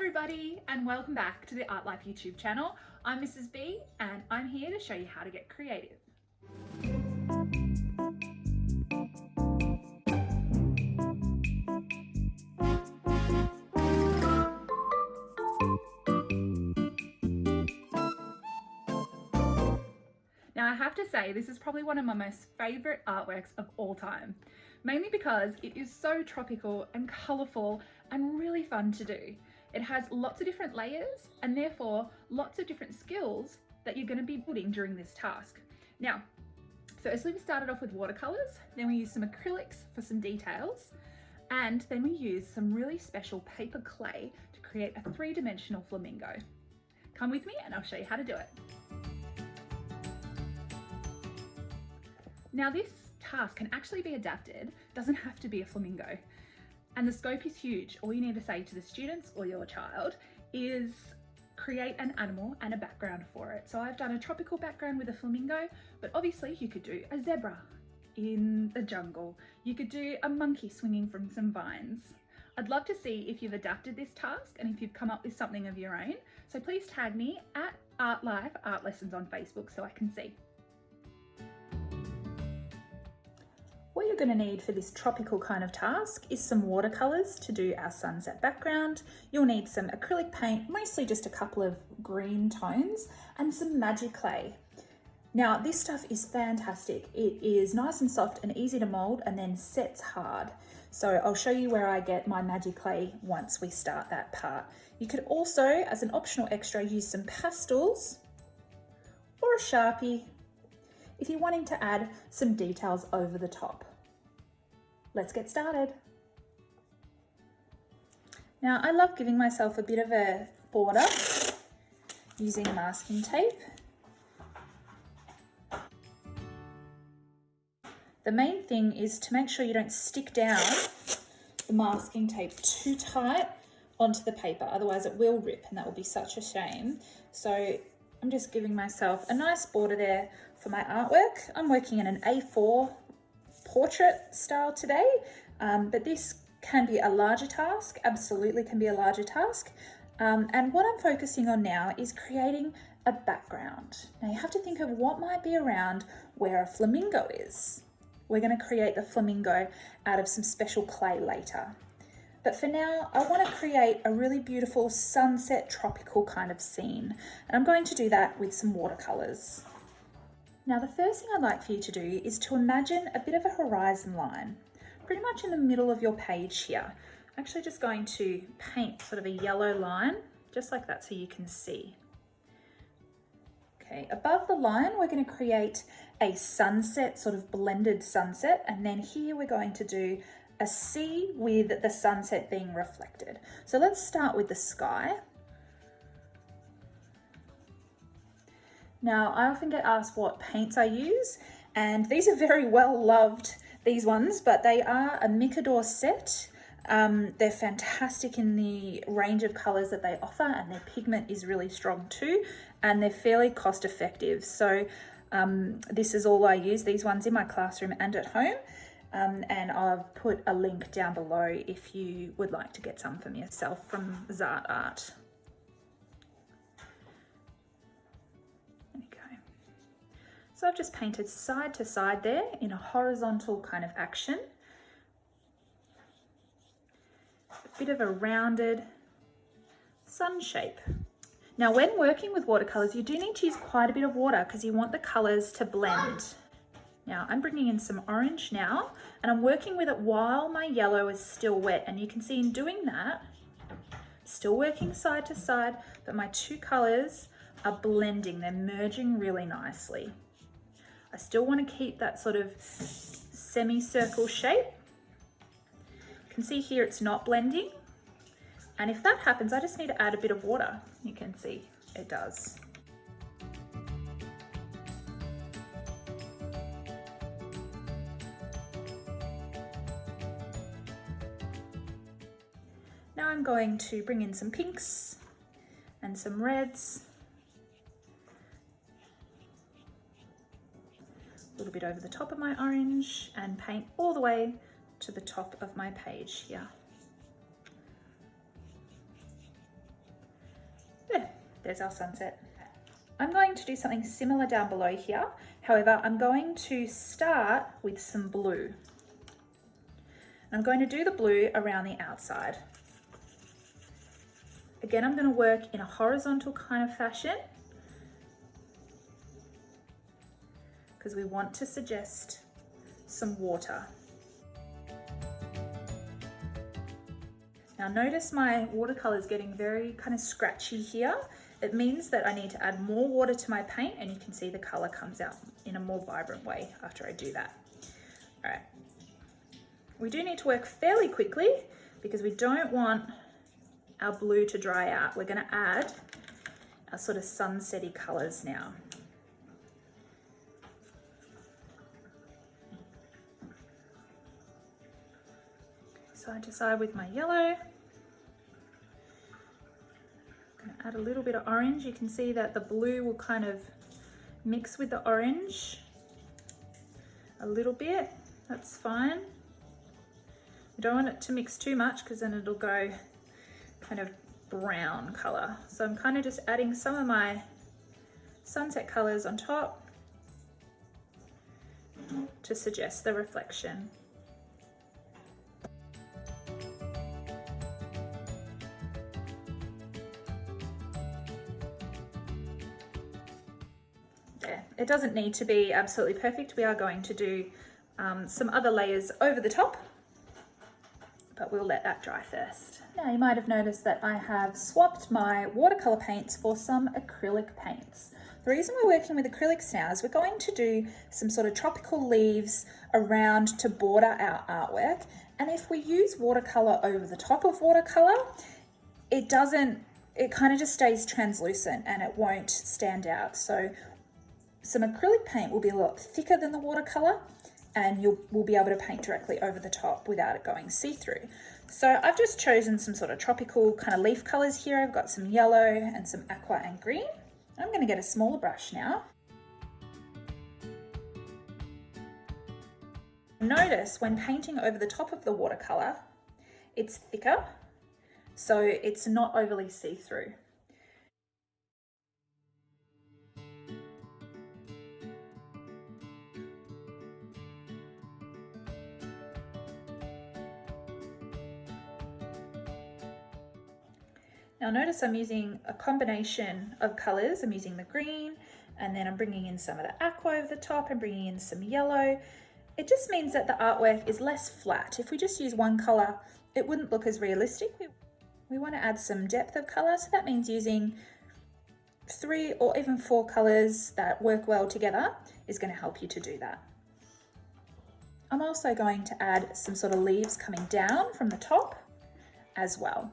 everybody and welcome back to the Artlife YouTube channel. I'm Mrs. B and I'm here to show you how to get creative. Now I have to say this is probably one of my most favourite artworks of all time, mainly because it is so tropical and colourful and really fun to do. It has lots of different layers and therefore lots of different skills that you're going to be building during this task. Now, firstly we started off with watercolours, then we used some acrylics for some details, and then we used some really special paper clay to create a three-dimensional flamingo. Come with me and I'll show you how to do it. Now this task can actually be adapted, doesn't have to be a flamingo. And the scope is huge. All you need to say to the students or your child is create an animal and a background for it. So I've done a tropical background with a flamingo, but obviously you could do a zebra in the jungle. You could do a monkey swinging from some vines. I'd love to see if you've adapted this task and if you've come up with something of your own. So please tag me at Artlife Art Lessons on Facebook so I can see. What you're going to need for this tropical kind of task is some watercolours to do our sunset background. You'll need some acrylic paint, mostly just a couple of green tones, and some magic clay. Now this stuff is fantastic. It is nice and soft and easy to mould and then sets hard. So I'll show you where I get my magic clay once we start that part. You could also, as an optional extra, use some pastels or a Sharpie if you're wanting to add some details over the top. Let's get started. Now I love giving myself a bit of a border using masking tape. The main thing is to make sure you don't stick down the masking tape too tight onto the paper, otherwise it will rip and that will be such a shame. So I'm just giving myself a nice border there for my artwork. I'm working in an A4 portrait style today, but this can be a larger task, absolutely can be a larger task. And what I'm focusing on now is creating a background. Now you have to think of what might be around where a flamingo is. We're going to create the flamingo out of some special clay later. But for now, I want to create a really beautiful sunset tropical kind of scene. And I'm going to do that with some watercolours. Now the first thing I'd like for you to do is to imagine a bit of a horizon line, pretty much in the middle of your page here. I'm actually just going to paint sort of a yellow line, just like that so you can see. Okay, above the line we're going to create a sunset, sort of blended sunset, and then here we're going to do a sea with the sunset being reflected. So let's start with the sky. Now I often get asked what paints I use, and these are very well loved, these ones, but they are a Micador set. They're fantastic in the range of colours that they offer, and their pigment is really strong too, and they're fairly cost effective. So this is all I use, these ones in my classroom and at home. And I've put a link down below if you would like to get some from yourself from Zart Art. There we go. So I've just painted side to side there in a horizontal kind of action. A bit of a rounded sun shape. Now when working with watercolours, you do need to use quite a bit of water because you want the colours to blend. Now I'm bringing in some orange now, and I'm working with it while my yellow is still wet, and you can see in doing that, still working side to side, but my two colours are blending, they're merging really nicely. I still want to keep that sort of semicircle shape. You can see here it's not blending, and if that happens I just need to add a bit of water. You can see it does. Now I'm going to bring in some pinks and some reds, a little bit over the top of my orange, and paint all the way to the top of my page here. there's our sunset. I'm going to do something similar down below here. However, I'm going to start with some blue. I'm going to do the blue around the outside. Again, I'm going to work in a horizontal kind of fashion because we want to suggest some water. Now notice my watercolour is getting very kind of scratchy here. It means that I need to add more water to my paint, and you can see the colour comes out in a more vibrant way after I do that. All right. We do need to work fairly quickly because we don't want our blue to dry out. We're going to add our sort of sunsetty colours now. Side to side with my yellow. I'm going to add a little bit of orange. You can see that the blue will kind of mix with the orange a little bit. That's fine. We don't want it to mix too much because then it'll go kind of brown colour. So I'm kind of just adding some of my sunset colours on top to suggest the reflection. There. It doesn't need to be absolutely perfect. We are going to do some other layers over the top, but we'll let that dry first. Now you might have noticed that I have swapped my watercolour paints for some acrylic paints. The reason we're working with acrylics now is we're going to do some sort of tropical leaves around to border our artwork. And if we use watercolour over the top of watercolour, it kind of just stays translucent and it won't stand out. So some acrylic paint will be a lot thicker than the watercolour, and we'll be able to paint directly over the top without it going see-through. So I've just chosen some sort of tropical kind of leaf colours here. I've got some yellow and some aqua and green. I'm going to get a smaller brush now. Notice when painting over the top of the watercolour, it's thicker, so it's not overly see-through. Now notice I'm using a combination of colours. I'm using the green, and then I'm bringing in some of the aqua over the top and bringing in some yellow. It just means that the artwork is less flat. If we just use one colour, it wouldn't look as realistic. We want to add some depth of colour, so that means using 3 or even 4 colours that work well together is going to help you to do that. I'm also going to add some sort of leaves coming down from the top as well.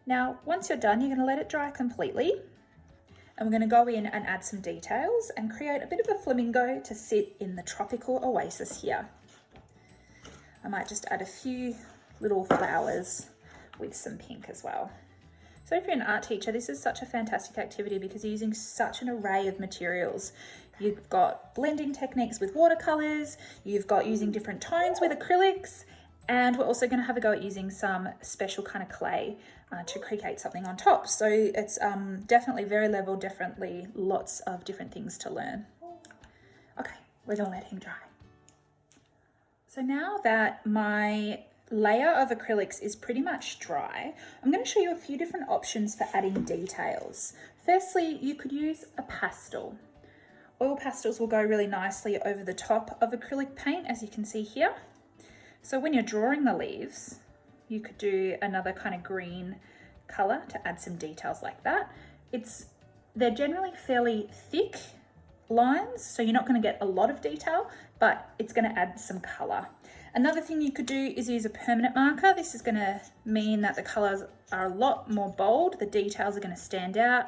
Now, once you're done, you're going to let it dry completely, and we're going to go in and add some details and create a bit of a flamingo to sit in the tropical oasis here. I might just add a few little flowers with some pink as well. So if you're an art teacher, this is such a fantastic activity because you're using such an array of materials. You've got blending techniques with watercolors, you've got using different tones with acrylics, and we're also going to have a go at using some special kind of clay to create something on top. So it's definitely very level, definitely lots of different things to learn. Okay, we're going to let him dry. So now that my layer of acrylics is pretty much dry, I'm going to show you a few different options for adding details. Firstly, you could use a pastel. Oil pastels will go really nicely over the top of acrylic paint, as you can see here. So when you're drawing the leaves, you could do another kind of green colour to add some details like that. They're generally fairly thick lines, so you're not going to get a lot of detail, but it's going to add some colour. Another thing you could do is use a permanent marker. This is going to mean that the colours are a lot more bold, the details are going to stand out,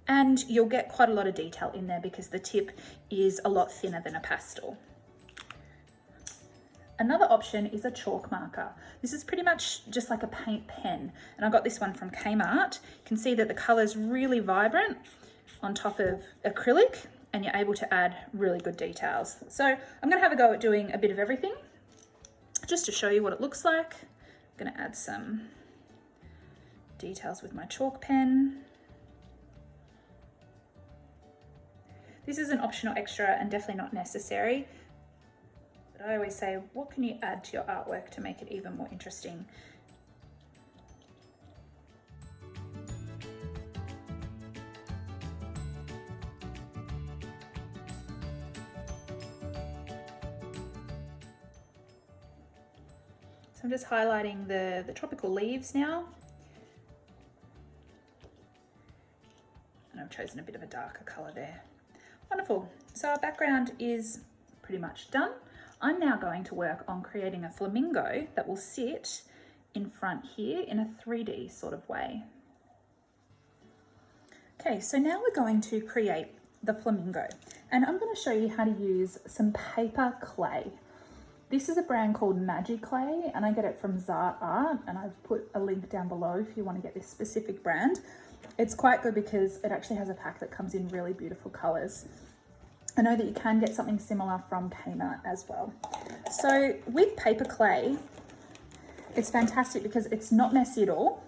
and you'll get quite a lot of detail in there because the tip is a lot thinner than a pastel. Another option is a chalk marker. This is pretty much just like a paint pen, and I got this one from Kmart. You can see that the color's really vibrant on top of acrylic, and you're able to add really good details. So I'm gonna have a go at doing a bit of everything just to show you what it looks like. I'm gonna add some details with my chalk pen. This is an optional extra and definitely not necessary. But I always say, what can you add to your artwork to make it even more interesting? So I'm just highlighting the tropical leaves now. And I've chosen a bit of a darker color there. Wonderful. So our background is pretty much done. I'm now going to work on creating a flamingo that will sit in front here in a 3D sort of way. Okay, so now we're going to create the flamingo, and I'm going to show you how to use some paper clay. This is a brand called Magic Clay, and I get it from Zart Art, and I've put a link down below if you want to get this specific brand. It's quite good because it actually has a pack that comes in really beautiful colors. I know that you can get something similar from Kmart as well. So with paper clay, it's fantastic because it's not messy at all.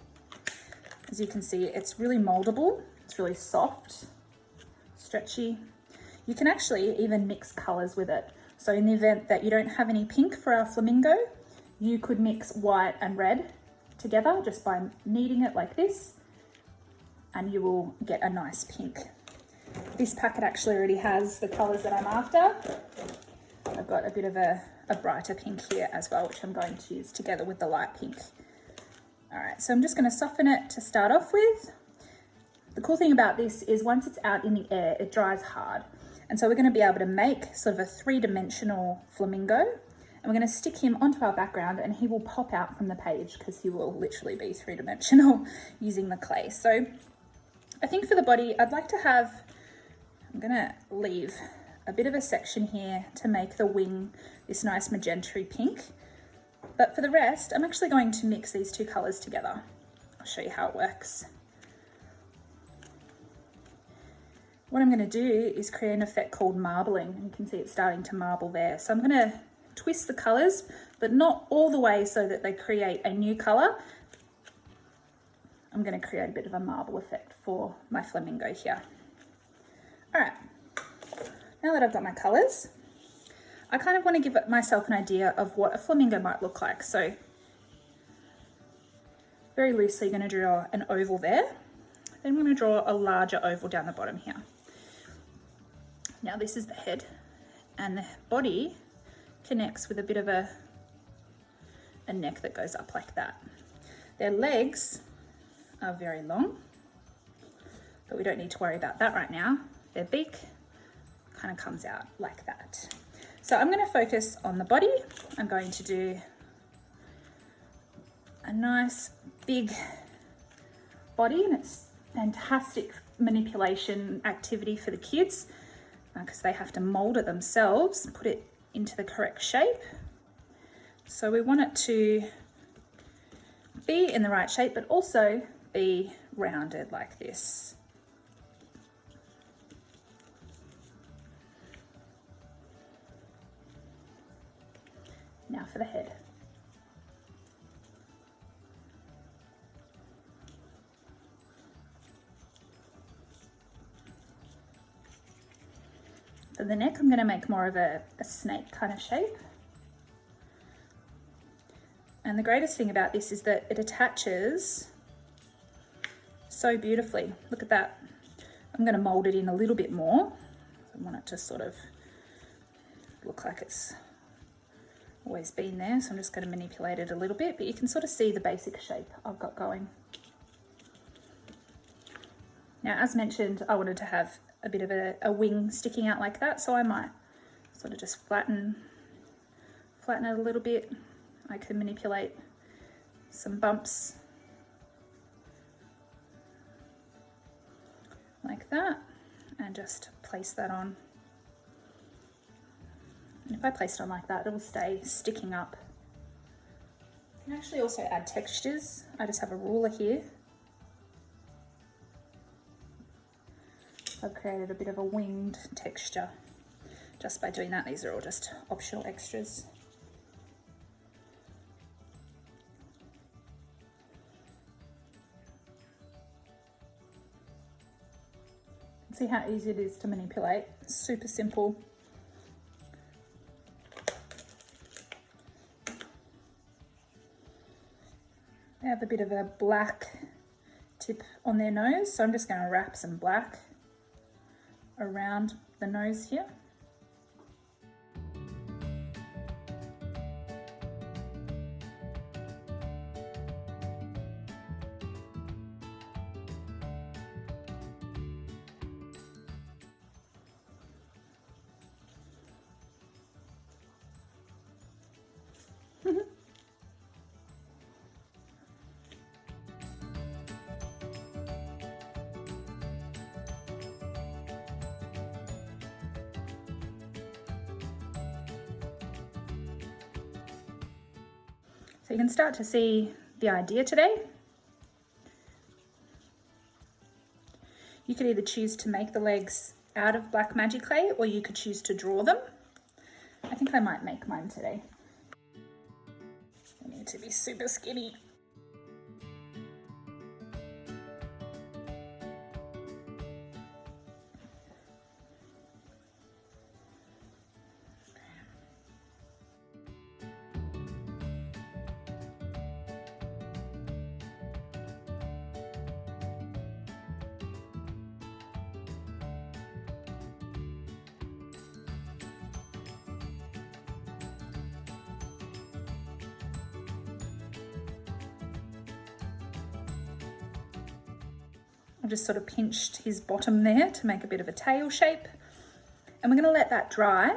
As you can see, it's really moldable. It's really soft, stretchy. You can actually even mix colors with it. So in the event that you don't have any pink for our flamingo, you could mix white and red together just by kneading it like this, and you will get a nice pink. This packet actually already has the colors that I'm after. I've got a bit of a brighter pink here as well, which I'm going to use together with the light pink. All right, so I'm just going to soften it to start off with. The cool thing about this is once it's out in the air, it dries hard. And so we're going to be able to make sort of a three-dimensional flamingo, and we're going to stick him onto our background, and he will pop out from the page because he will literally be three-dimensional using the clay. So I think for the body, I'd like to have, I'm going to leave a bit of a section here to make the wing this nice magenta pink. But for the rest, I'm actually going to mix these two colors together. I'll show you how it works. What I'm going to do is create an effect called marbling, and you can see it's starting to marble there. So I'm going to twist the colors, but not all the way so that they create a new color. I'm going to create a bit of a marble effect for my flamingo here. All right, now that I've got my colors, I kind of want to give myself an idea of what a flamingo might look like. So very loosely going to draw an oval there. Then I'm going to draw a larger oval down the bottom here. Now this is the head, and the body connects with a bit of a neck that goes up like that. Their legs are very long, but we don't need to worry about that right now. Their beak kind of comes out like that. So I'm going to focus on the body. I'm going to do a nice big body, and it's fantastic manipulation activity for the kids because they have to mold it themselves, put it into the correct shape. So we want it to be in the right shape, but also be rounded like this. Now for the head. For the neck, I'm going to make more of a snake kind of shape. And the greatest thing about this is that it attaches so beautifully. Look at that. I'm going to mold it in a little bit more. I want it to sort of look like it's always been there. So I'm just going to manipulate it a little bit, but you can sort of see the basic shape I've got going. Now, as mentioned, I wanted to have a bit of a wing sticking out like that, so I might sort of just flatten it a little bit. I can manipulate some bumps like that and just place that on If I place it on like that, it'll stay sticking up. You can actually also add textures. I just have a ruler here. I've created a bit of a winged texture just by doing that. These are all just optional extras. See how easy it is to manipulate. It's super simple. They have a bit of a black tip on their nose, so I'm just going to wrap some black around the nose here. So you can start to see the idea today. You could either choose to make the legs out of black magic clay, or you could choose to draw them. I think I might make mine today. I need to be super skinny. I've just sort of pinched his bottom there to make a bit of a tail shape. And we're going to let that dry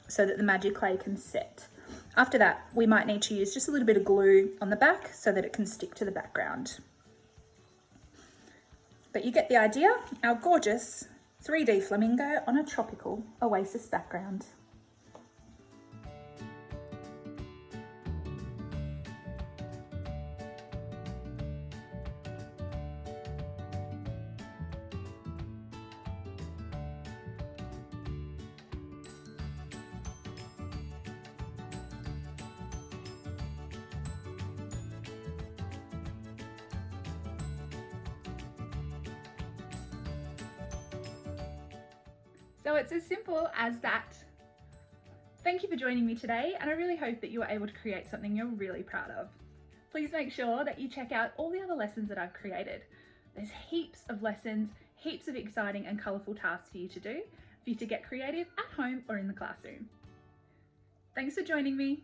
so that the magic clay can set. After that, we might need to use just a little bit of glue on the back so that it can stick to the background. But you get the idea, our gorgeous 3D flamingo on a tropical oasis background. So it's as simple as that. Thank you for joining me today, and I really hope that you were able to create something you're really proud of. Please make sure that you check out all the other lessons that I've created. There's heaps of lessons, heaps of exciting and colourful tasks for you to do, for you to get creative at home or in the classroom. Thanks for joining me.